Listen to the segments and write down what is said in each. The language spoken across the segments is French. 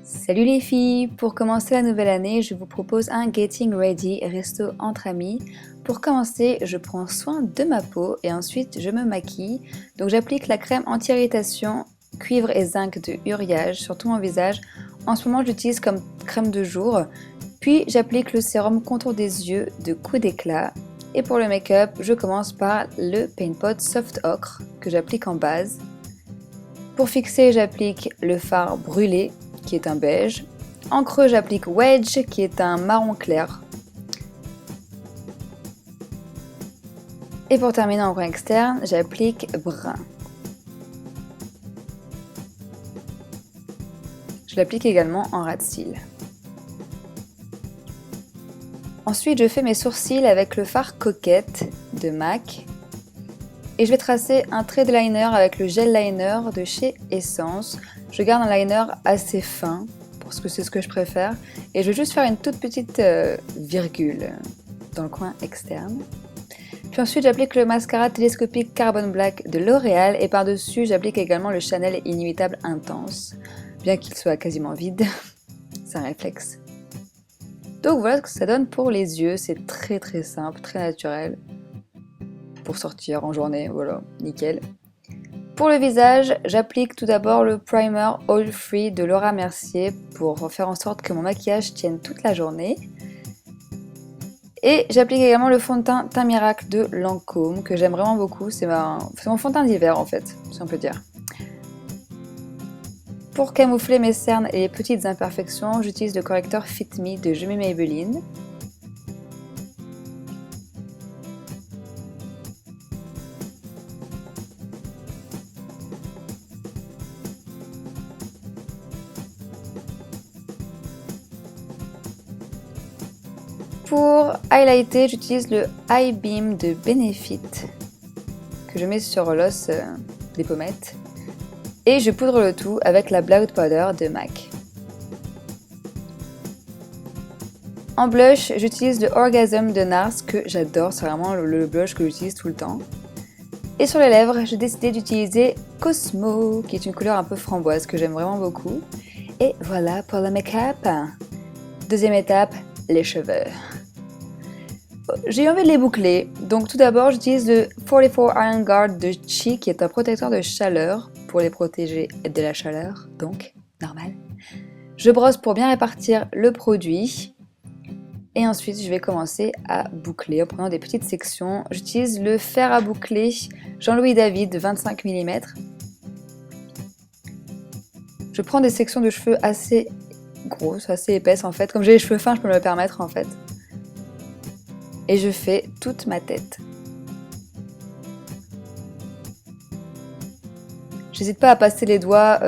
Salut les filles! Pour commencer la nouvelle année, je vous propose un Getting Ready resto entre amis. Pour commencer, je prends soin de ma peau et ensuite je me maquille. Donc j'applique la crème anti-irritation cuivre et zinc de Uriage sur tout mon visage. En ce moment, j'utilise comme crème de jour. Puis j'applique le sérum contour des yeux de Coup d'éclat. Et pour le make-up, je commence par le Paint Pot Soft Ocre que j'applique en base. Pour fixer, j'applique le fard brûlé qui est un beige. En creux, j'applique Wedge qui est un marron clair. Et pour terminer en coin externe, j'applique brun. Je l'applique également en ras de cils. Ensuite, je fais mes sourcils avec le fard Coquette de MAC. Et je vais tracer un trait de liner avec le gel liner de chez Essence. Je garde un liner assez fin, parce que c'est ce que je préfère. Et je vais juste faire une toute petite virgule dans le coin externe. Puis ensuite, j'applique le mascara télescopique Carbon Black de L'Oréal. Et par-dessus, j'applique également le Chanel Inimitable Intense. Bien qu'il soit quasiment vide, c'est un réflexe. Donc voilà ce que ça donne pour les yeux. C'est très très simple, très naturel. Pour sortir en journée, voilà, nickel. Pour le visage, j'applique tout d'abord le primer Oil Free de Laura Mercier pour faire en sorte que mon maquillage tienne toute la journée. Et j'applique également le fond de teint Teint Miracle de Lancôme que j'aime vraiment beaucoup, c'est mon fond de teint d'hiver en fait, si on peut dire. Pour camoufler mes cernes et les petites imperfections, j'utilise le correcteur Fit Me de Je m'aime Maybelline. Pour highlighter, j'utilise le Eye Beam de Benefit que je mets sur l'os des pommettes et je poudre le tout avec la Blowout Powder de MAC. En blush, j'utilise le Orgasm de NARS que j'adore, c'est vraiment le blush que j'utilise tout le temps. Et sur les lèvres, j'ai décidé d'utiliser Cosmo, qui est une couleur un peu framboise que j'aime vraiment beaucoup. Et voilà pour le make-up. Deuxième étape, les cheveux. J'ai envie de les boucler, donc tout d'abord j'utilise le 44 Iron Guard de Chi qui est un protecteur de chaleur pour les protéger de la chaleur, donc normal. Je brosse pour bien répartir le produit et ensuite je vais commencer à boucler en prenant des petites sections. J'utilise le fer à boucler Jean-Louis David 25 mm. Je prends des sections de cheveux assez grosses, assez épaisses en fait. Comme j'ai les cheveux fins, je peux me le permettre en fait. Et je fais toute ma tête. J'hésite pas à passer les doigts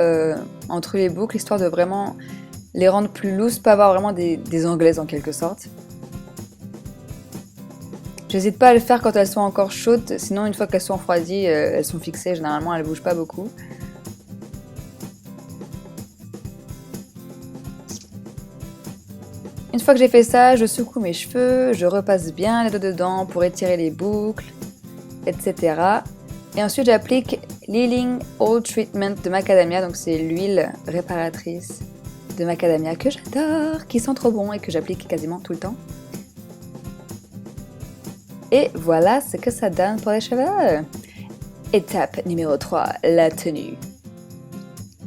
entre les boucles, histoire de vraiment les rendre plus loose, pas avoir vraiment des anglaises en quelque sorte. J'hésite pas à le faire quand elles sont encore chaudes, sinon une fois qu'elles sont refroidies, elles sont fixées, généralement elles bougent pas beaucoup. Une fois que j'ai fait ça, je secoue mes cheveux, je repasse bien les doigts dedans pour étirer les boucles, etc. Et ensuite j'applique l'Healing Oil Treatment de Macadamia, donc c'est l'huile réparatrice de Macadamia que j'adore, qui sent trop bon et que j'applique quasiment tout le temps. Et voilà ce que ça donne pour les cheveux. Étape numéro 3, la tenue.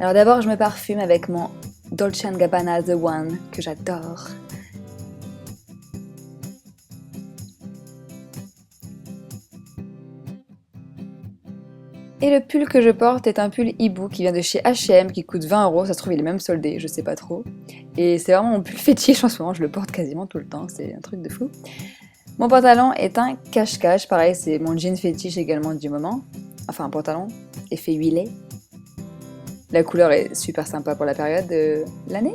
Alors d'abord je me parfume avec mon Dolce & Gabbana The One que j'adore. Et le pull que je porte est un pull hibou qui vient de chez H&M qui coûte 20 €, ça se trouve il est même soldé, je sais pas trop. Et c'est vraiment mon pull fétiche en ce moment, je le porte quasiment tout le temps, c'est un truc de fou. Mon pantalon est un cache-cache, pareil c'est mon jean fétiche également du moment. Enfin un pantalon, effet huilé. La couleur est super sympa pour la période de l'année.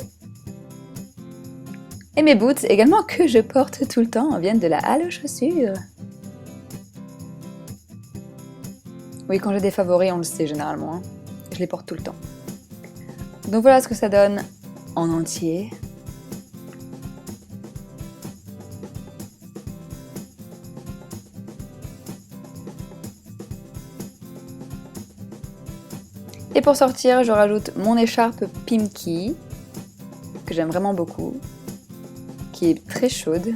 Et mes boots également que je porte tout le temps viennent de la Halle aux chaussures. Oui, quand j'ai des favoris, on le sait généralement. Hein. Je les porte tout le temps. Donc voilà ce que ça donne en entier. Et pour sortir, je rajoute mon écharpe Pimki que j'aime vraiment beaucoup, qui est très chaude.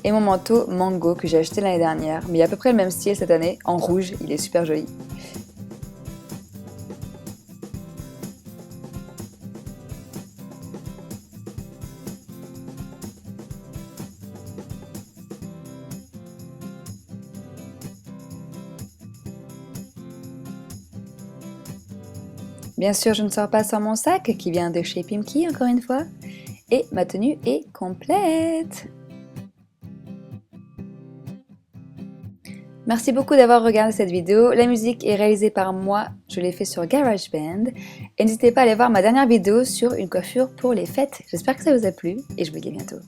Et mon manteau mango que j'ai acheté l'année dernière, mais il y a à peu près le même style cette année, en rouge, il est super joli. Bien sûr, je ne sors pas sans mon sac qui vient de chez Pimki encore une fois. Et ma tenue est complète. Merci beaucoup d'avoir regardé cette vidéo. La musique est réalisée par moi, je l'ai fait sur GarageBand. Et n'hésitez pas à aller voir ma dernière vidéo sur une coiffure pour les fêtes. J'espère que ça vous a plu et je vous dis à bientôt.